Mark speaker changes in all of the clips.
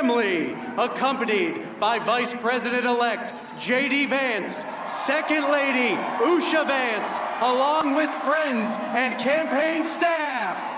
Speaker 1: family, accompanied by Vice President-elect J.D. Vance, Second Lady Usha Vance, along with friends and campaign staff.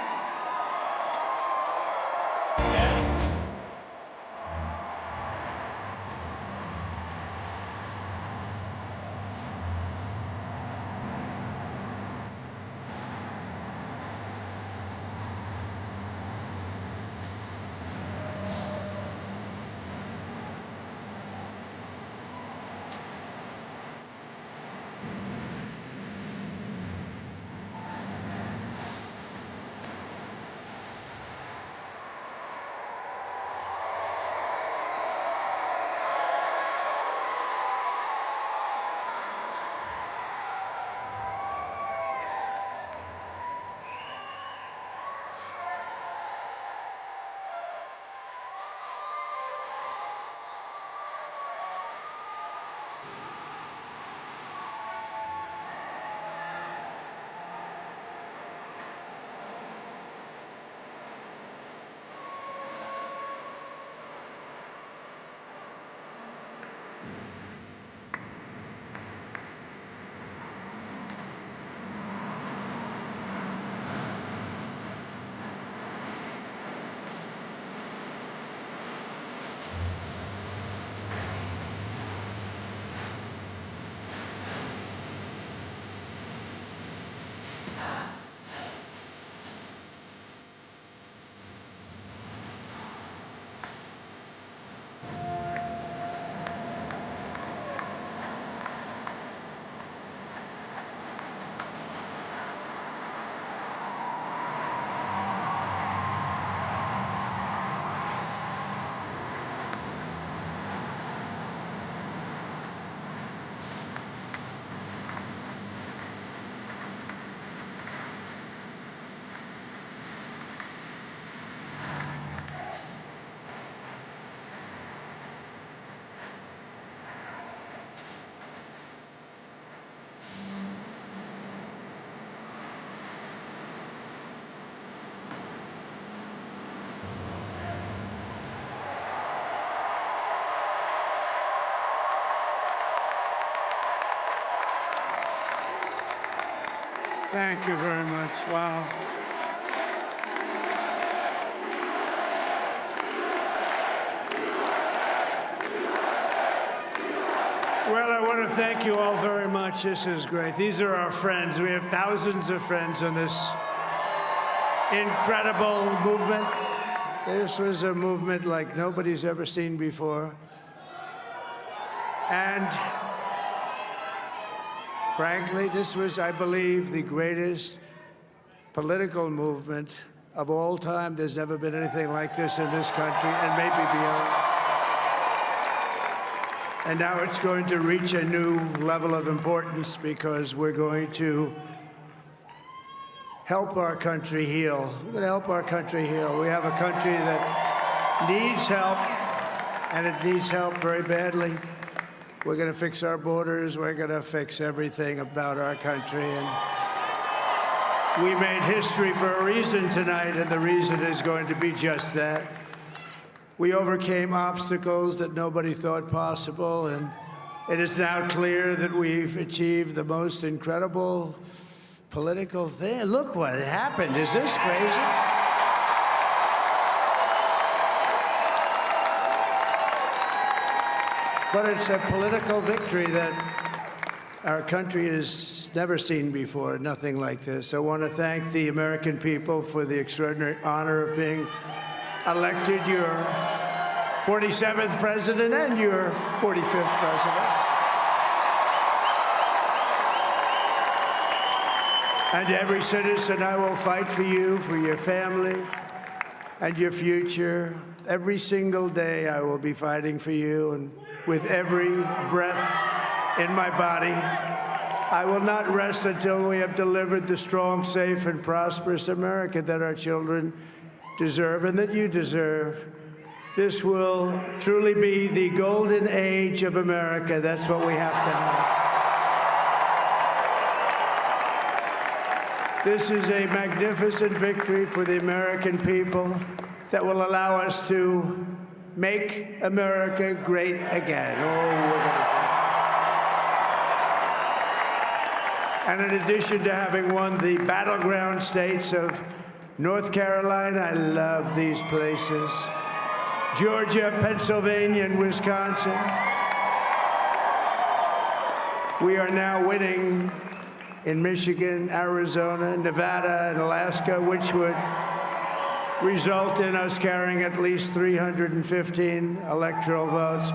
Speaker 2: Thank you very much. Wow. Well, I want to thank you all very much. This is great. These are our friends. We have thousands of friends in this incredible movement. This was a movement like nobody's ever seen before. And frankly, this was, I believe, the greatest political movement of all time. There's never been anything like this in this country, and maybe beyond. And now it's going to reach a new level of importance because we're going to help our country heal. We're going to help our country heal. We have a country that needs help, and it needs help very badly. We're going to fix our borders. We're going to fix everything about our country. And we made history for a reason tonight, and the reason is going to be just that. We overcame obstacles that nobody thought possible, and it is now clear that we've achieved the most incredible political thing. Look what happened. Is this crazy? But it's a political victory that our country has never seen before, nothing like this. I want to thank the American people for the extraordinary honor of being elected your 47th president and your 45th president. And every citizen, I will fight for you, for your family, and your future. Every single day, I will be fighting for you, and with every breath in my body, I will not rest until we have delivered the strong, safe, and prosperous America that our children deserve and that you deserve. This will truly be the golden age of America. That's what we have to have. This is a magnificent victory for the American people that will allow us to Make America Great Again. Oh, we're gonna And in addition to having won the battleground states of North Carolina, I love these places, Georgia, Pennsylvania, and Wisconsin, we are now winning in Michigan, Arizona, Nevada, and Alaska, which would result in us carrying at least 315 electoral votes,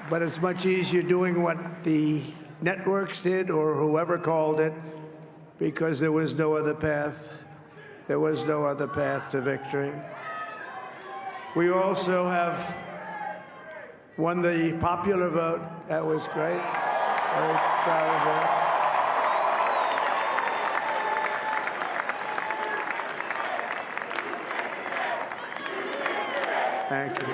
Speaker 2: but it's much easier doing what the networks did or whoever called it, because there was no other path. There was no other path to victory. We also have won the popular vote. That was great. Very proud of that. Thank you.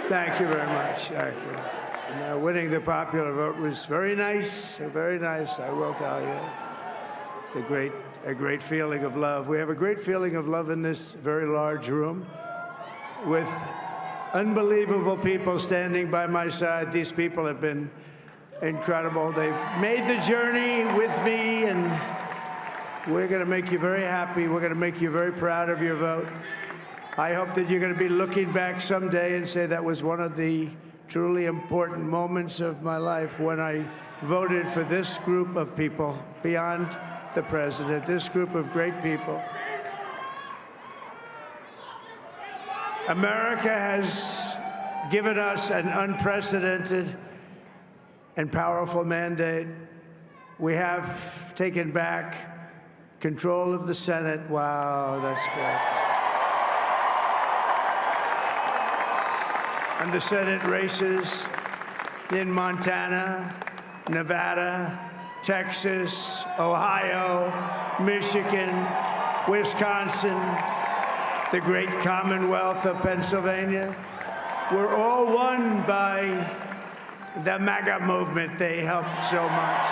Speaker 2: Thank you very much. Thank you. And, winning the popular vote was very nice, I will tell you. It's a great feeling of love. We have a great feeling of love in this very large room with unbelievable people standing by my side. These people have been incredible. They've made the journey with me, and we're going to make you very happy. We're going to make you very proud of your vote. I hope that you're going to be looking back someday and say that was one of the truly important moments of my life when I voted for this group of people beyond the president, this group of great people. America has given us an unprecedented and powerful mandate. We have taken back control of the Senate. Wow, that's good. And the Senate races in Montana, Nevada, Texas, Ohio, Michigan, Wisconsin, the great Commonwealth of Pennsylvania, were all won by the MAGA movement. They helped so much.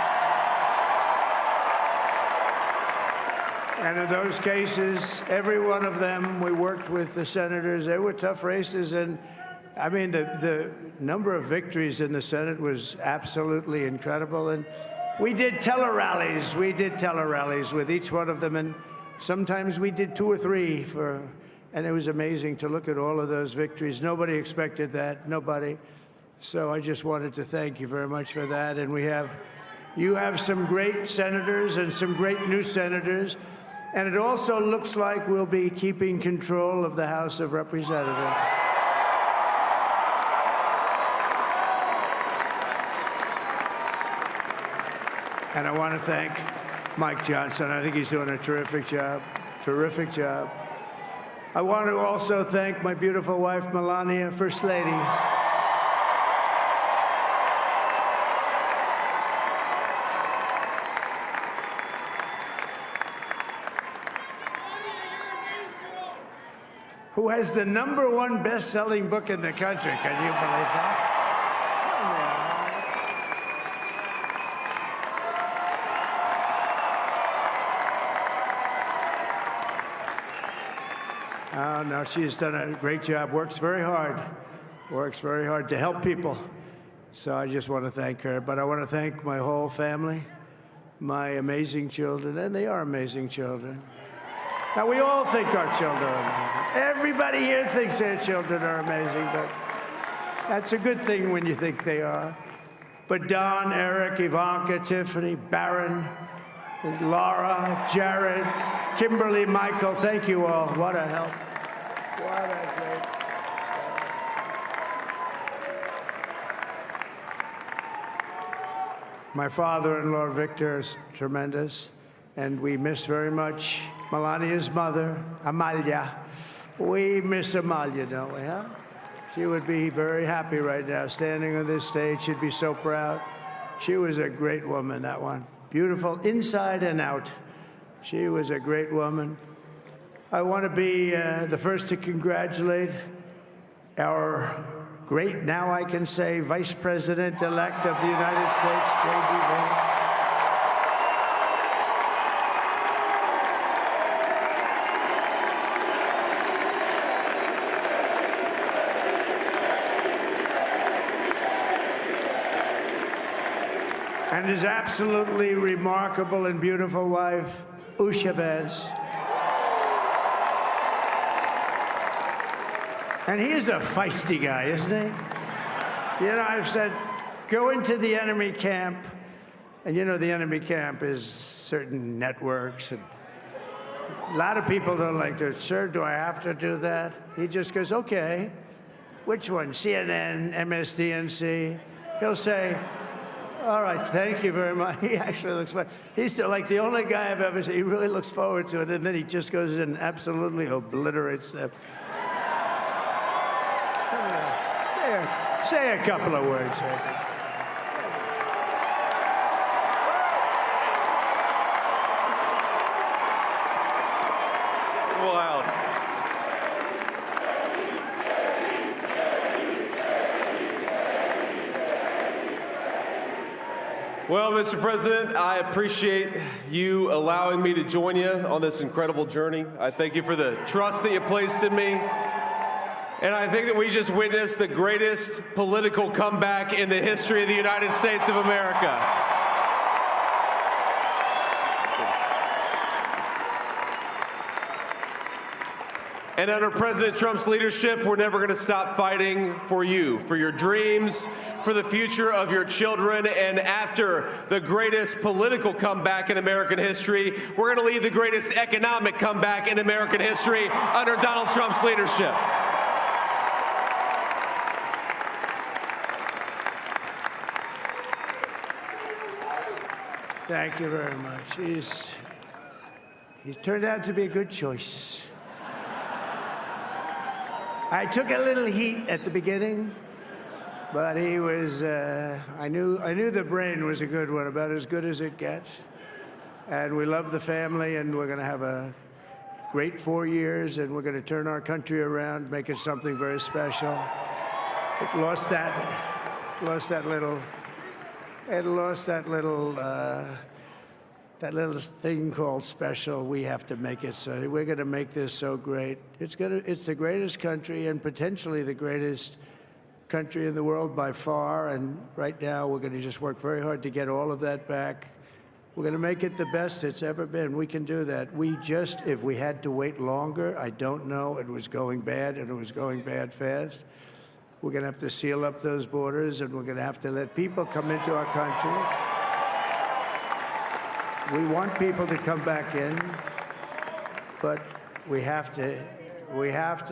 Speaker 2: And in those cases, every one of them, we worked with the senators. They were tough races, and I mean, the number of victories in the Senate was absolutely incredible. And we did tele-rallies. We did tele-rallies with each one of them. And sometimes we did 2 or 3 and it was amazing to look at all of those victories. Nobody expected that, nobody. So I just wanted to thank you very much for that. And you have some great senators and some great new senators. And it also looks like we'll be keeping control of the House of Representatives. And I want to thank Mike Johnson. I think he's doing a terrific job, terrific job. I want to also thank my beautiful wife, Melania, First Lady. Who has the #1 best-selling book in the country. Can you believe that? Oh, no, she's done a great job, works very hard to help people. So I just want to thank her. But I want to thank my whole family, my amazing children, and they are amazing children. Now, we all think our children are amazing. Everybody here thinks their children are amazing, but that's a good thing when you think they are. But Don, Eric, Ivanka, Tiffany, Barron, Laura, Jared, Kimberly, Michael, thank you all. What a help. What a great. My father-in-law, Victor, is tremendous, and we miss very much Melania's mother, Amalia. We miss Amalia, don't we, huh? She would be very happy right now, standing on this stage. She'd be so proud. She was a great woman, that one. Beautiful inside and out. She was a great woman. I want to be the first to congratulate our great, now I can say, Vice President-elect of the United States, J.D. Vance. And his absolutely remarkable and beautiful wife, Usha Vance. And he is a feisty guy, isn't he? You know, I've said, go into the enemy camp. And you know, the enemy camp is certain networks. And a lot of people don't like to, sir, do I have to do that? He just goes, okay. Which one? CNN, MSDNC? He'll say, all right, thank you very much. He actually looks fine. He's still like the only guy I've ever seen. He really looks forward to it, and then he just goes in and absolutely obliterates them. Say a couple of words.
Speaker 3: Wow. Well, Mr. President, I appreciate you allowing me to join you on this incredible journey. I thank you for the trust that you placed in me. And I think that we just witnessed the greatest political comeback in the history of the United States of America. And under President Trump's leadership, we're never going to stop fighting for you, for your dreams, for the future of your children. And after the greatest political comeback in American history, we're going to lead the greatest economic comeback in American history under Donald Trump's leadership.
Speaker 2: Thank you very much. He's turned out to be a good choice. I took a little heat at the beginning, but he was, I knew the brain was a good one, about as good as it gets. And we love the family, and we're going to have a great 4 years, and we're going to turn our country around, make it something very special. It lost that little thing called special. We have to make it so. We're going to make this so great. It's the greatest country and potentially the greatest country in the world by far. And right now, we're going to just work very hard to get all of that back. We're going to make it the best it's ever been. We can do that. If we had to wait longer, I don't know. It was going bad, and it was going bad fast. We're going to have to seal up those borders, and we're going to have to let people come into our country. We want people to come back in, but we have to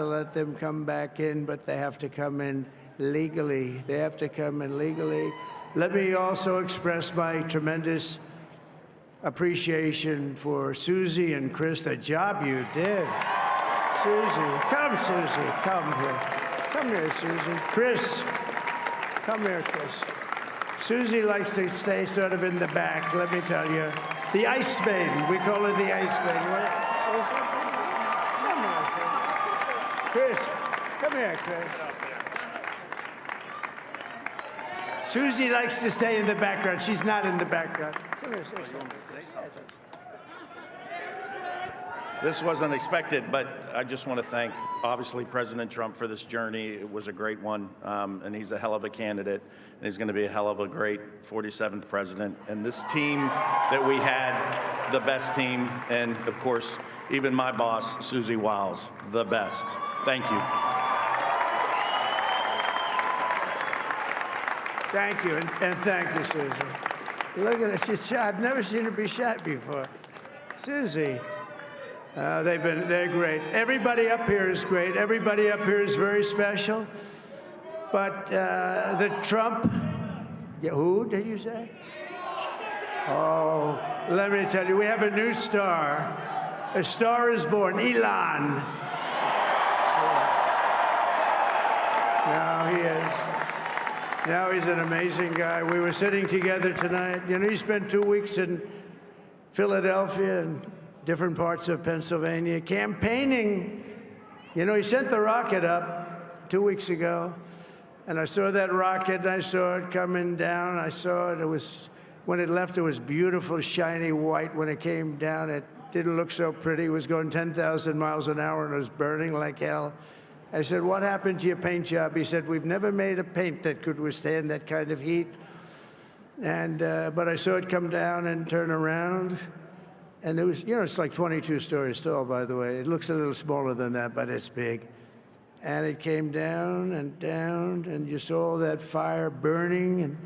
Speaker 2: let them come back in, but they have to come in legally. They have to come in legally. Let me also express my tremendous appreciation for Susie and Chris, the job you did. Susie, come here. Come here, Susie. Chris, come here, Chris. Susie likes to stay sort of in the back, let me tell you. The Ice Maiden, we call her the Ice Maiden. Come here, Chris. Come here, Chris. Susie likes to stay in the background. She's not in the background. Come here, Susie.
Speaker 4: This wasn't expected, but I just want to thank, obviously, President Trump for this journey. It was a great one, and he's a hell of a candidate, and he's going to be a hell of a great 47th president. And this team that we had, the best team, and, of course, even my boss, Susie Wiles, the best. Thank you.
Speaker 2: Thank you, and thank you, Susie. Look at her, she's shy. I've never seen her be shy before. Susie. They're great. Everybody up here is great. Everybody up here is very special. But the Trump, who did you say? Oh, let me tell you, we have a new star. A star is born, Elon. Now he is. Now he's an amazing guy. We were sitting together tonight. You know, he spent 2 weeks in Philadelphia and different parts of Pennsylvania, campaigning. You know, he sent the rocket up 2 weeks ago, And I saw that rocket, and I saw it coming down. I saw it. It was, when it left, it was beautiful, shiny white. When it came down, it didn't look so pretty. It was going 10,000 miles an hour, and it was burning like hell. I said, what happened to your paint job? He said, we've never made a paint that could withstand that kind of heat. And, but I saw it come down and turn around. And it was, you know, it's like 22 stories tall, by the way. It looks a little smaller than that, but it's big. And it came down, and you saw all that fire burning.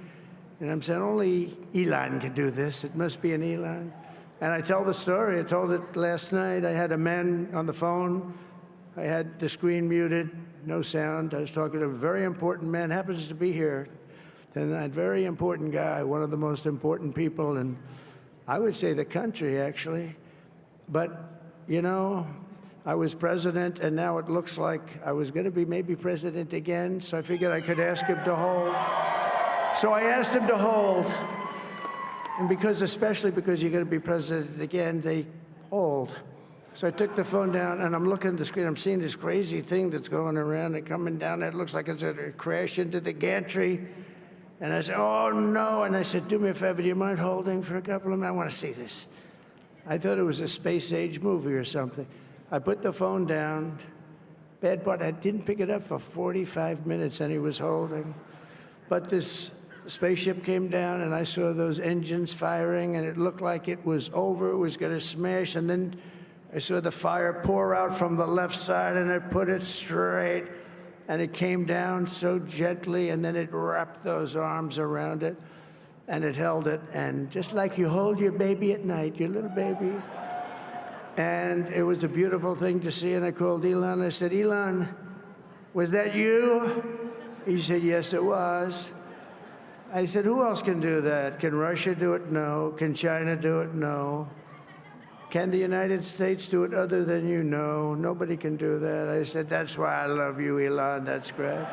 Speaker 2: And I'm saying, only Elon can do this. It must be an Elon. And I tell the story. I told it last night. I had a man on the phone. I had the screen muted, no sound. I was talking to a very important man, happens to be here. And that very important guy, one of the most important people in, I would say, the country, actually. But, you know, I was president, and now it looks like I was going to be maybe president again, so I figured I could ask him to hold. So I asked him to hold. And because, especially because you're going to be president again, they hold. So I took the phone down, and I'm looking at the screen. I'm seeing this crazy thing that's going around and coming down. It looks like it's going to crash into the gantry. And I said, oh, no. And I said, do me a favor, do you mind holding for a couple of minutes? I want to see this. I thought it was a space-age movie or something. I put the phone down. Bad part, I didn't pick it up for 45 minutes, and he was holding. But this spaceship came down, and I saw those engines firing, and it looked like it was over. It was going to smash. And then I saw the fire pour out from the left side, and I put it straight. And it came down so gently, and then it wrapped those arms around it, and it held it. And just like you hold your baby at night, your little baby. And it was a beautiful thing to see. And I called Elon. I said, Elon, was that you? He said, yes, it was. I said, who else can do that? Can Russia do it? No. Can China do it? No. Can the United States do it other than you? No. Nobody can do that. I said, that's why I love you, Elon. That's great.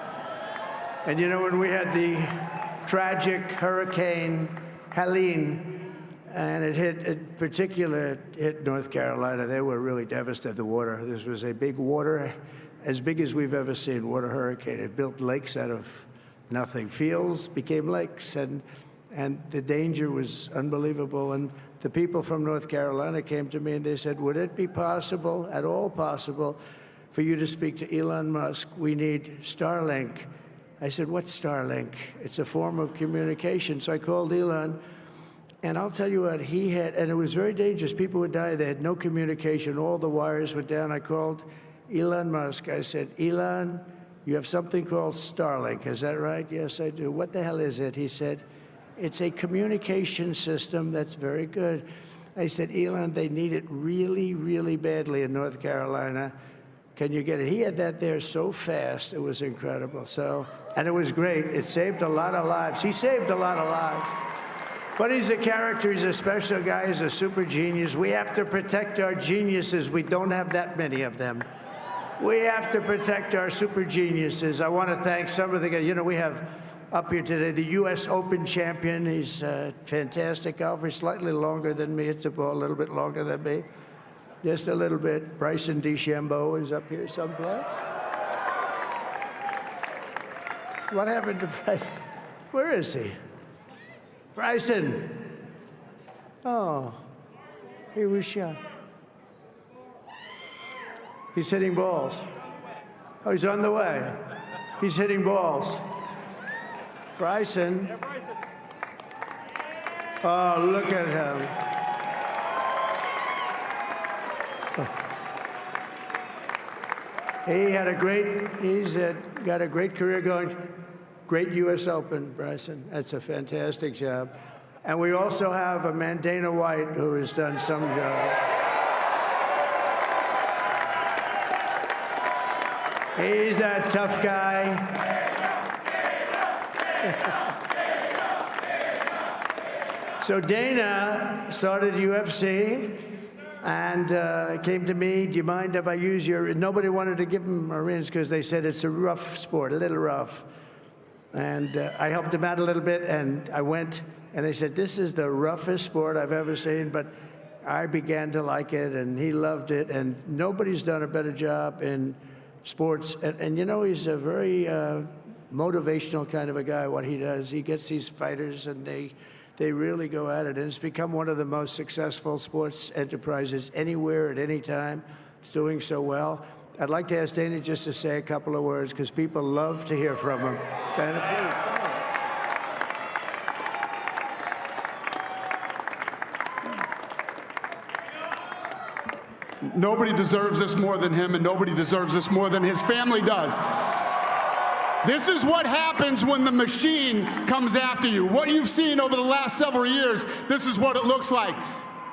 Speaker 2: And you know, when we had the tragic Hurricane Helene, and it hit North Carolina, they were really devastated, the water. This was a big water, as big as we've ever seen, water hurricane. It built lakes out of nothing. Fields became lakes, and the danger was unbelievable. And the people from North Carolina came to me and they said, would it be possible, at all possible, for you to speak to Elon Musk? We need Starlink. I said, what's Starlink? It's a form of communication. So I called Elon, and I'll tell you what, he had, and it was very dangerous. People would die. They had no communication. All the wires were down. I called Elon Musk. I said, Elon, you have something called Starlink. Is that right? Yes, I do. What the hell is it? He said, it's a communication system that's very good. I said, Elon, they need it really, really badly in North Carolina. Can you get it? He had that there so fast. It was incredible. So, and it was great. It saved a lot of lives. He saved a lot of lives. But he's a character. He's a special guy. He's a super genius. We have to protect our geniuses. We don't have that many of them. We have to protect our super geniuses. I want to thank some of the guys. You know, we have up here today the U.S. Open champion. He's a fantastic golfer. He's slightly longer than me. It's a little bit longer than me. Just a little bit. Bryson DeChambeau is up here someplace. What happened to Bryson? Where is he? Bryson. Oh, he was shot. He's hitting balls. Oh, he's on the way. He's hitting balls. Bryson. Oh, look at him. He's got a great career going. Great U.S. Open, Bryson. That's a fantastic job. And we also have a man, Dana White, who has done some job. He's a tough guy. So Dana started UFC and came to me, do you mind if I use your, nobody wanted to give him a rinse because they said it's a rough sport, a little rough. And I helped him out a little bit, and I went, and they said, this is the roughest sport I've ever seen, but I began to like it, and he loved it, and nobody's done a better job in sports. And you know, he's a very motivational kind of a guy, what he does. He gets these fighters and they really go at it. And it's become one of the most successful sports enterprises anywhere at any time. It's doing so well. I'd like to ask Dana just to say a couple of words because people love to hear from him. Dana, please.
Speaker 5: Nobody deserves this more than him, and nobody deserves this more than his family does. This is what happens when the machine comes after you. What you've seen over the last several years, this is what it looks like.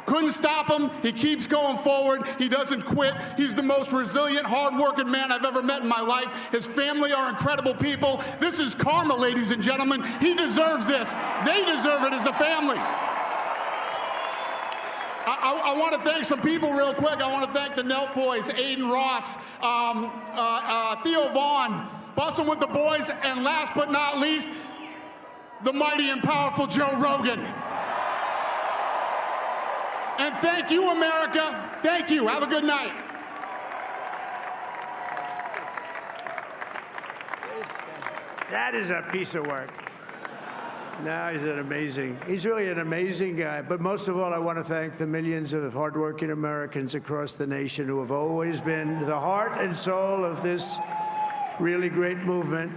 Speaker 5: Couldn't stop him. He keeps going forward. He doesn't quit. He's the most resilient, hard-working man I've ever met in my life. His family are incredible people. This is karma, ladies and gentlemen. He deserves this. They deserve it as a family. I want to thank some people real quick. I want to thank the Nelk boys, Aiden Ross, Theo Vaughn, busting with the boys, and last but not least, the mighty and powerful Joe Rogan. And thank you, America. Thank you. Have a good night.
Speaker 2: That is a piece of work. No, he's really an amazing guy. But most of all, I want to thank the millions of hardworking Americans across the nation who have always been the heart and soul of this really great movement.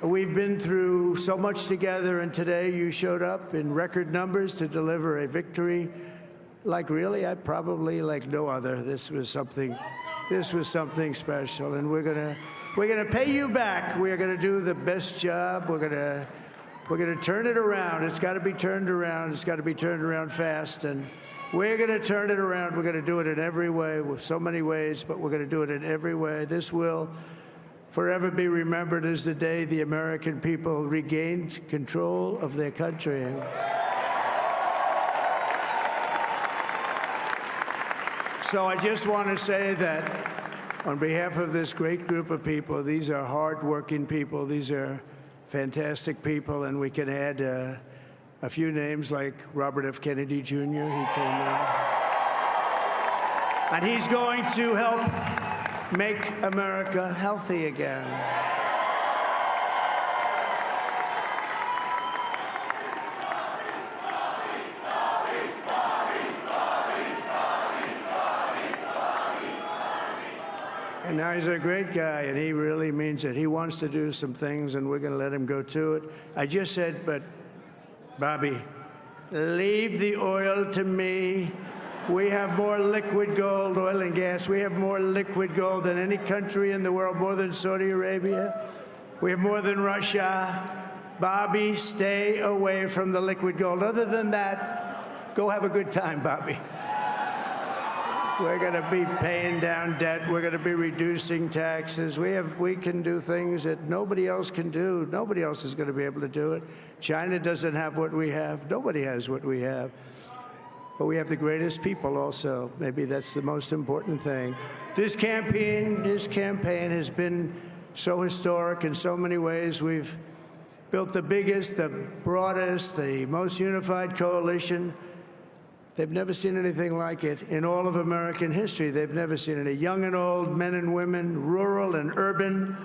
Speaker 2: We've been through so much together, and today you showed up in record numbers to deliver a victory like probably like no other. This was something special, and we're gonna pay you back. We're gonna do the best job. We're gonna turn it around. It's got to be turned around. It's got to be turned around fast, and we're gonna turn it around. We're gonna do it in every way, with so many ways, but we're gonna do it in every way. This will forever be remembered as the day the American people regained control of their country. So I just want to say that on behalf of this great group of people, these are hard-working people. These are fantastic people, and we can add a few names like Robert F. Kennedy Jr. He came in. And he's going to help make America healthy again. And now he's a great guy, and he really means it. He wants to do some things, and we're going to let him go to it. I just said, but Bobby, leave the oil to me. We have more liquid gold, oil and gas. We have more liquid gold than any country in the world, more than Saudi Arabia. We have more than Russia. Bobby, stay away from the liquid gold. Other than that, go have a good time, Bobby. We're going to be paying down debt. We're going to be reducing taxes. We can do things that nobody else can do. Nobody else is going to be able to do it. China doesn't have what we have. Nobody has what we have. But we have the greatest people also. Maybe that's the most important thing. This campaign has been so historic in so many ways. We've built the biggest, the broadest, the most unified coalition. They've never seen anything like it in all of American history. They've never seen it. Young and old, men and women, rural and urban.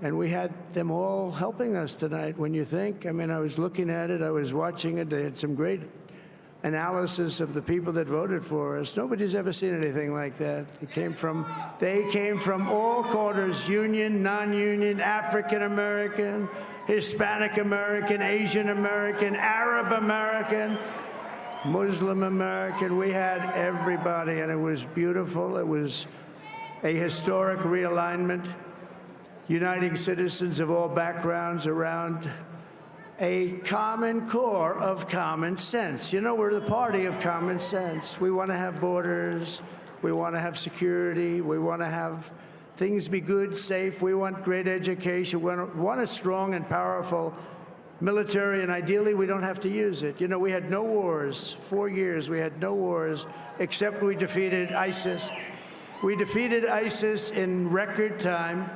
Speaker 2: And we had them all helping us tonight. When you think, I mean, I was looking at it, I was watching it. They had some great analysis of the people that voted for us. Nobody's ever seen anything like that. They came from all corners, union, non-union, African American, Hispanic American, Asian American, Arab American, Muslim American. We had everybody, and it was beautiful. It was a historic realignment, uniting citizens of all backgrounds around a common core of common sense. You know, we're the party of common sense. We want to have borders. We want to have security. We want to have things be good, safe. We want great education. We want a strong and powerful military, and ideally we don't have to use it. You know, we had no wars. 4 years we had no wars, except we defeated ISIS. We defeated ISIS in record time,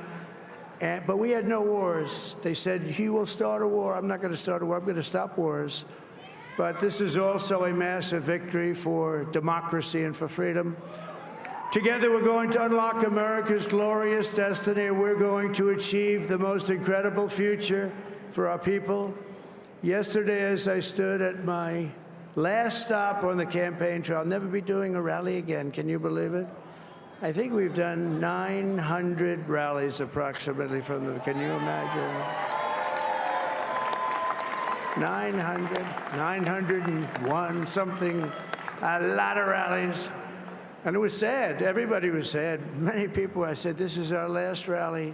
Speaker 2: but we had no wars. They said, he will start a war. I'm not going to start a war. I'm going to stop wars. But this is also a massive victory for democracy and for freedom. Together, we're going to unlock America's glorious destiny, and we're going to achieve the most incredible future for our people. Yesterday, as I stood at my last stop on the campaign trail, I'll never be doing a rally again. Can you believe it? I think we've done 900 rallies approximately from them. Can you imagine? 901, something, a lot of rallies. And it was sad. Everybody was sad. Many people, I said, this is our last rally.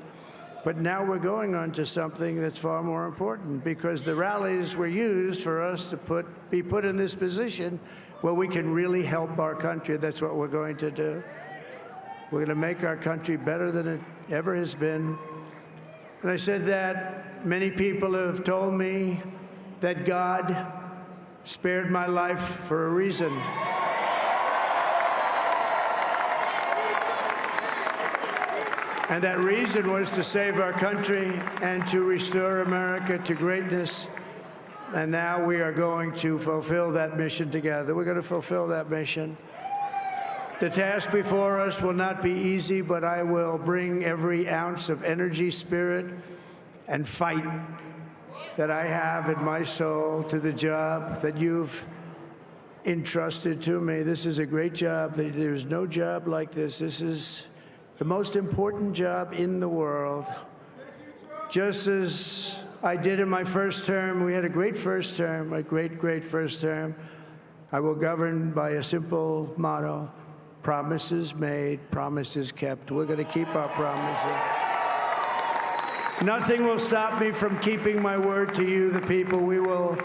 Speaker 2: But now we're going on to something that's far more important, because the rallies were used for us to be put in this position where we can really help our country. That's what we're going to do. We're going to make our country better than it ever has been. And I said that many people have told me that God spared my life for a reason. And that reason was to save our country and to restore America to greatness. And now we are going to fulfill that mission together. We're going to fulfill that mission. The task before us will not be easy, but I will bring every ounce of energy, spirit, and fight that I have in my soul to the job that you've entrusted to me. This is a great job. There's no job like this. This is the most important job in the world. Just as I did in my first term, we had a great first term, a great, great first term. I will govern by a simple motto: promises made, promises kept. We're going to keep our promises. Nothing will stop me from keeping my word to you, the people. We will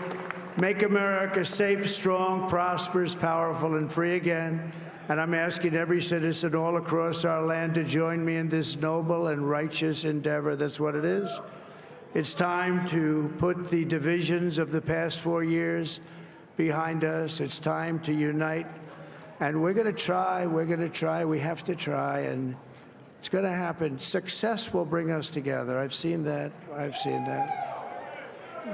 Speaker 2: make America safe, strong, prosperous, powerful, and free again. And I'm asking every citizen all across our land to join me in this noble and righteous endeavor. That's what it is. It's time to put the divisions of the past 4 years behind us. It's time to unite. And we're going to try, we have to try, and it's going to happen. Success will bring us together. I've seen that.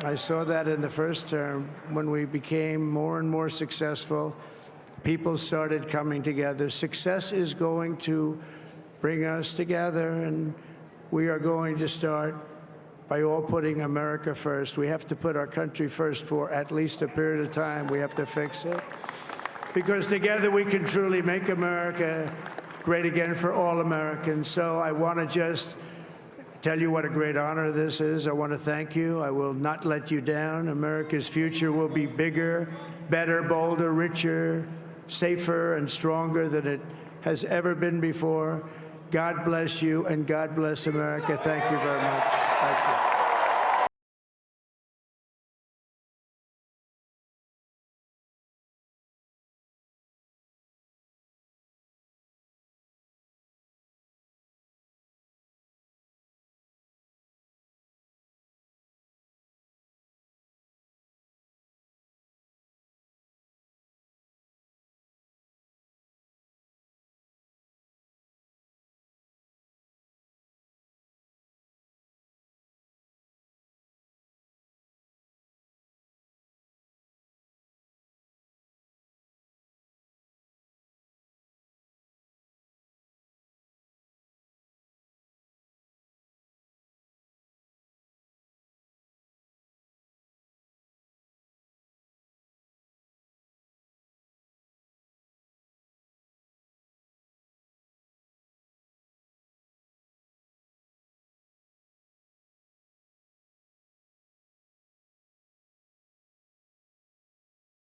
Speaker 2: I saw that in the first term. When we became more and more successful, people started coming together. Success is going to bring us together, and we are going to start by all putting America first. We have to put our country first for at least a period of time. We have to fix it. Because together we can truly make America great again for all Americans. So I want to just tell you what a great honor this is. I want to thank you. I will not let you down. America's future will be bigger, better, bolder, richer, safer, and stronger than it has ever been before. God bless you, and God bless America. Thank you very much. Thank you.